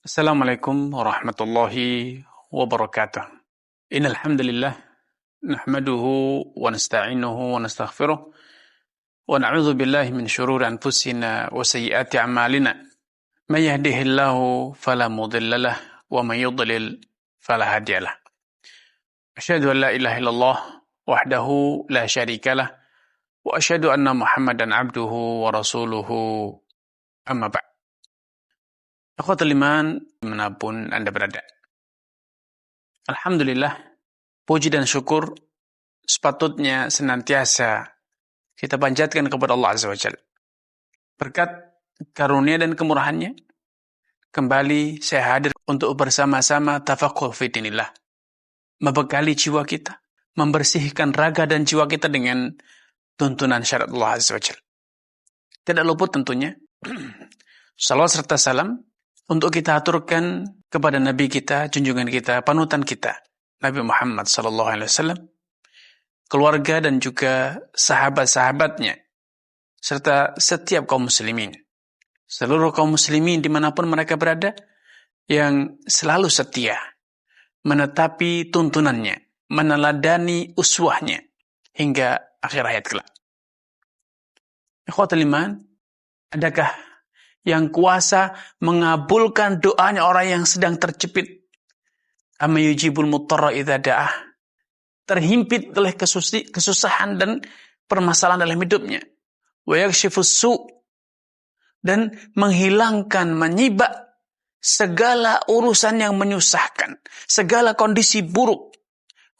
Assalamualaikum warahmatullahi wabarakatuh. Innal hamdalillah nahmaduhu wa nasta'inuhu wa nastaghfiruh wa na'udzu billahi min shururi anfusina wa sayyiati a'malina. May yahdihillahu fala mudilla lahu wa may yudlil fala hadiya lahu. Asyhadu an la ilaha illallah wahdahu la syarika lahu wa asyhadu anna Muhammadan abduhu wa rasuluhu amma ba'd. Akhwatul iman, dimanapun Anda berada. Alhamdulillah, puji dan syukur sepatutnya senantiasa kita panjatkan kepada Allah Azza wa Jalla. Berkat karunia dan kemurahannya, kembali saya hadir untuk bersama-sama tafaqquh fi dinillah. Membekali jiwa kita, membersihkan raga dan jiwa kita dengan tuntunan syariat Allah Azza wa Jalla. Tidak luput tentunya, salawat serta salam untuk kita aturkan kepada Nabi kita, junjungan kita, panutan kita, Nabi Muhammad SAW, keluarga dan juga sahabat-sahabatnya, serta setiap kaum muslimin. Seluruh kaum muslimin dimanapun mereka berada, yang selalu setia, menetapi tuntunannya, meneladani uswahnya, hingga akhir hayat kelak. Ikhwatul iman, adakah yang kuasa mengabulkan doanya orang yang sedang terjepit? Amma yujibul muttarra idza da'ah. Terhimpit oleh kesusahan dan permasalahan dalam hidupnya. Wa yakshifus su'. Dan menghilangkan, menyibak segala urusan yang menyusahkan, segala kondisi buruk.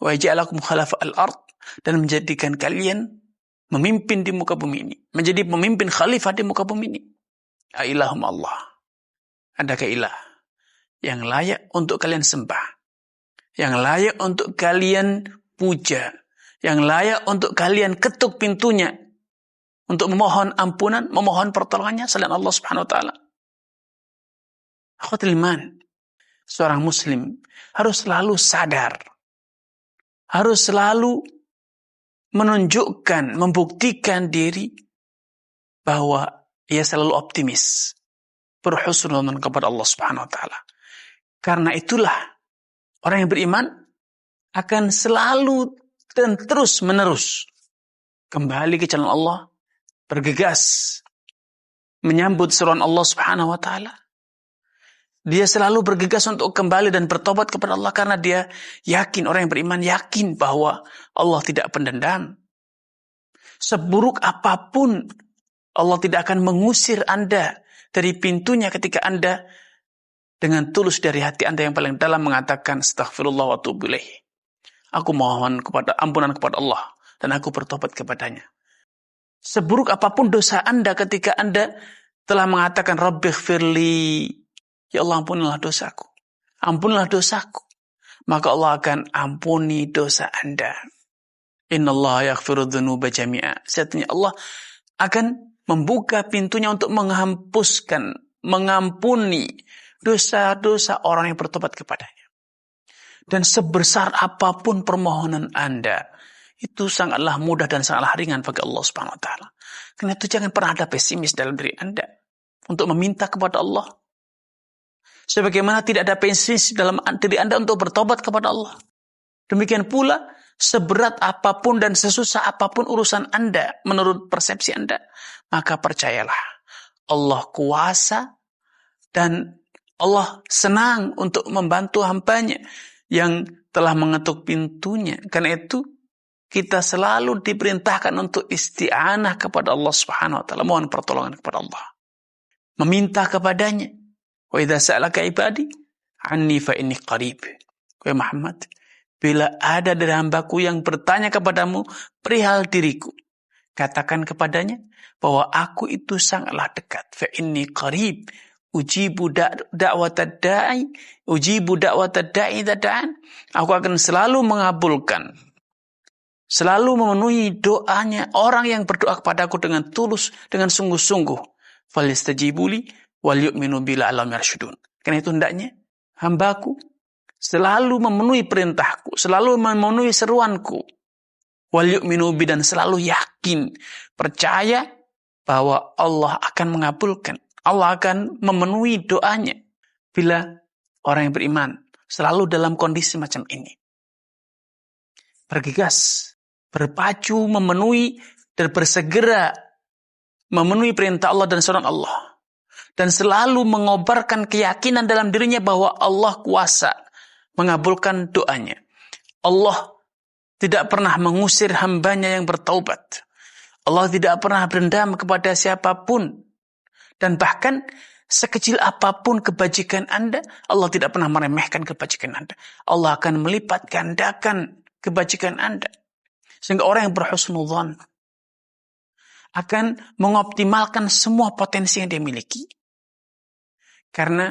Wa ja'alakum khalafa'al ard. Dan menjadikan kalian memimpin di muka bumi ini, menjadi pemimpin khalifah di muka bumi ini. Ailahum Allah. Adakah ilah yang layak untuk kalian sembah, yang layak untuk kalian puja, yang layak untuk kalian ketuk pintunya untuk memohon ampunan, memohon pertolongannya selain Allah Subhanahu wa taala? Akhwatul iman, seorang muslim harus selalu sadar, harus selalu menunjukkan, membuktikan diri bahwa ia selalu optimis, berhusnudzon kepada Allah Subhanahu wa taala. Karena itulah orang yang beriman akan selalu dan terus-menerus kembali ke jalan Allah, bergegas menyambut seruan Allah Subhanahu wa taala. Dia selalu bergegas untuk kembali dan bertobat kepada Allah karena dia yakin, orang yang beriman yakin bahwa Allah tidak pendendam. Seburuk apapun, Allah tidak akan mengusir Anda dari pintunya ketika Anda dengan tulus dari hati Anda yang paling dalam mengatakan astaghfirullah wa atubu ilaih. Aku mohon kepada ampunan kepada Allah dan aku bertobat kepadanya. Seburuk apapun dosa Anda ketika Anda telah mengatakan rabbighfirli, ya Allah ampunilah dosaku. Ampunilah dosaku. Maka Allah akan ampuni dosa Anda. Innallaha yaghfiru dzunuba jami'a. Sesungguhnya Allah akan membuka pintunya untuk menghapuskan, mengampuni dosa-dosa orang yang bertobat kepadanya. Dan sebesar apapun permohonan Anda, itu sangatlah mudah dan sangatlah ringan bagi Allah Subhanahu wa taala. Karena itu jangan pernah ada pesimis dalam diri Anda untuk meminta kepada Allah. Sebagaimana tidak ada pesimis dalam diri Anda untuk bertobat kepada Allah. Demikian pula, seberat apapun dan sesusah apapun urusan Anda menurut persepsi Anda, maka percayalah, Allah kuasa dan Allah senang untuk membantu hambanya yang telah mengetuk pintunya. Karena itu, kita selalu diperintahkan untuk isti'anah kepada Allah Subhanahu wa taala, mohon pertolongan kepada Allah. Meminta kepadanya. Wa idza sa'alaka ibadi anni fa inni qarib. Wahai Muhammad, bila ada dari hambaku yang bertanya kepadamu perihal diriku, katakan kepadanya bahwa aku itu sangatlah dekat. Fa inni qarib, ujibu da'watad da'i, ujibu da'watad da'i dada'an. Aku akan selalu mengabulkan, selalu memenuhi doanya orang yang berdoa kepadaku dengan tulus, dengan sungguh-sungguh. Falyastajibuli wal yu'minu bi la'allahum yarshudun. Karena itu hendaknya hambaku selalu memenuhi perintahku, selalu memenuhi seruanku. Wal yu'minu bi, dan selalu yakin, percaya bahwa Allah akan mengabulkan. Allah akan memenuhi doanya. bila orang yang beriman selalu dalam kondisi macam ini. Bergegas, berpacu, memenuhi dan bersegera memenuhi perintah Allah dan sunnah Allah. Dan selalu mengobarkan keyakinan dalam dirinya bahwa Allah kuasa mengabulkan doanya. Allah tidak pernah mengusir hambanya yang bertaubat. Allah tidak pernah berendam kepada siapapun. Dan bahkan sekecil apapun kebajikan Anda, Allah tidak pernah meremehkan kebajikan Anda. Allah akan melipat gandakan kebajikan Anda. Sehingga orang yang berhusnudzon akan mengoptimalkan semua potensi yang dia miliki. Karena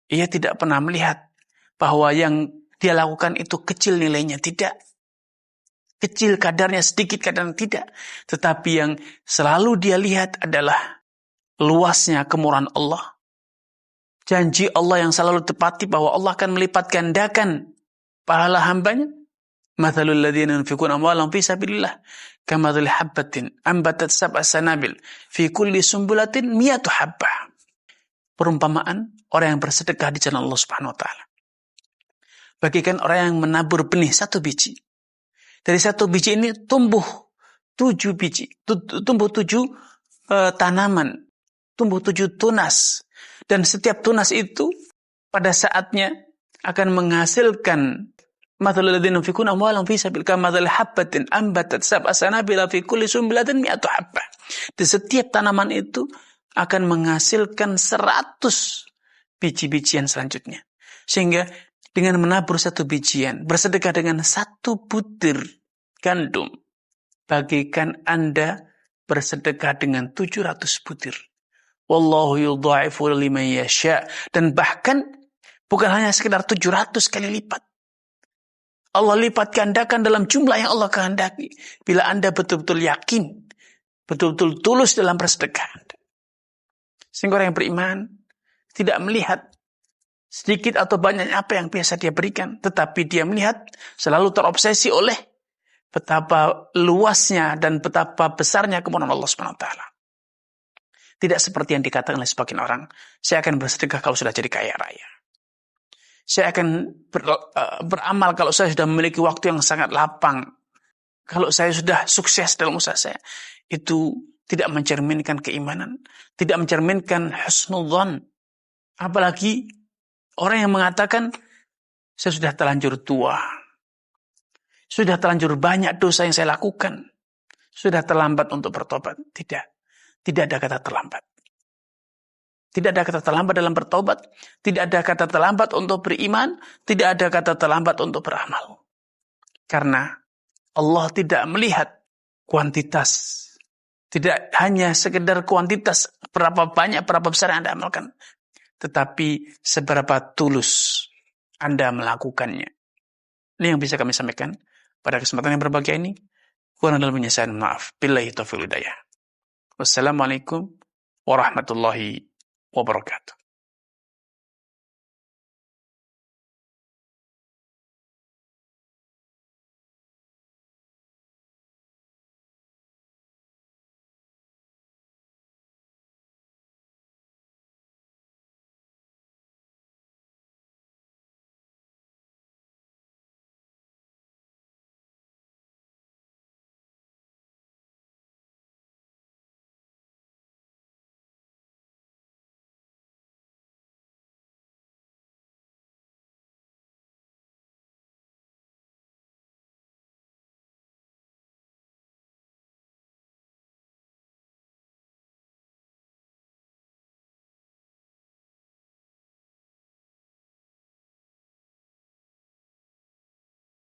ia tidak pernah melihat bahwa yang dia lakukan itu kecil nilainya. Tidak. Kecil kadarnya, sedikit kadarnya, tidak. Tetapi yang selalu dia lihat adalah luasnya kemurahan Allah. Janji Allah yang selalu tepati bahwa Allah akan melipat gandakan pahala hambanya. Mathalul ladzina yunfiquna amwalahum fi sabilillah kamathali habbatin ambatat sab'a sanabil fi kulli sumbulatin mi'atu habbah. Perumpamaan orang yang bersedekah di jalan Allah Subhanahu wa taala. Bagikan orang yang menabur benih 1 biji. Dari 1 biji ini tumbuh 7 biji, tumbuh 7 tanaman, tumbuh 7 tunas. Dan setiap tunas itu pada saatnya akan menghasilkan mathalul ladzina yunfiquna amwalahum fi sabilillah kamathali habbatin ambatat sab'a sanabila fi kulli sumbulatin mi'atu habbah. Di setiap tanaman itu akan menghasilkan 100 biji-bijian selanjutnya. Sehingga dengan menabur 1 bijian, bersedekah dengan 1 butir gandum, bagikan Anda bersedekah dengan 700 butir. Wallahu yudha'ifu liman yasha. Dan bahkan bukan hanya sekedar 700 kali lipat. Allah lipat gandakan dalam jumlah yang Allah kehendaki. Bila Anda betul-betul yakin, betul-betul tulus dalam bersedekah Anda. Sehingga orang yang beriman tidak melihat sedikit atau banyak apa yang biasa dia berikan. Tetapi dia melihat selalu terobsesi oleh betapa luasnya dan betapa besarnya kemurahan Allah SWT. Tidak seperti yang dikatakan oleh sebagian orang. Saya akan bersedekah kalau sudah jadi kaya raya. Saya akan beramal kalau saya sudah memiliki waktu yang sangat lapang. Kalau saya sudah sukses dalam usaha saya. Itu tidak mencerminkan keimanan. Tidak mencerminkan husnudzon. Apalagi orang yang mengatakan, saya sudah terlanjur tua. Sudah terlanjur banyak dosa yang saya lakukan. Sudah terlambat untuk bertobat. Tidak. Tidak ada kata terlambat. Tidak ada kata terlambat dalam bertobat. Tidak ada kata terlambat untuk beriman. Tidak ada kata terlambat untuk beramal. Karena Allah tidak melihat kuantitas. Tidak hanya sekedar kuantitas berapa banyak, berapa besar yang Anda amalkan. Tetapi seberapa tulus Anda melakukannya. Ini yang bisa kami sampaikan pada kesempatan yang berbahagia ini. Kurang dalam penyelesaian, maaf. Billahi taufiq wal hidayah. Wassalamualaikum warahmatullahi wabarakatuh.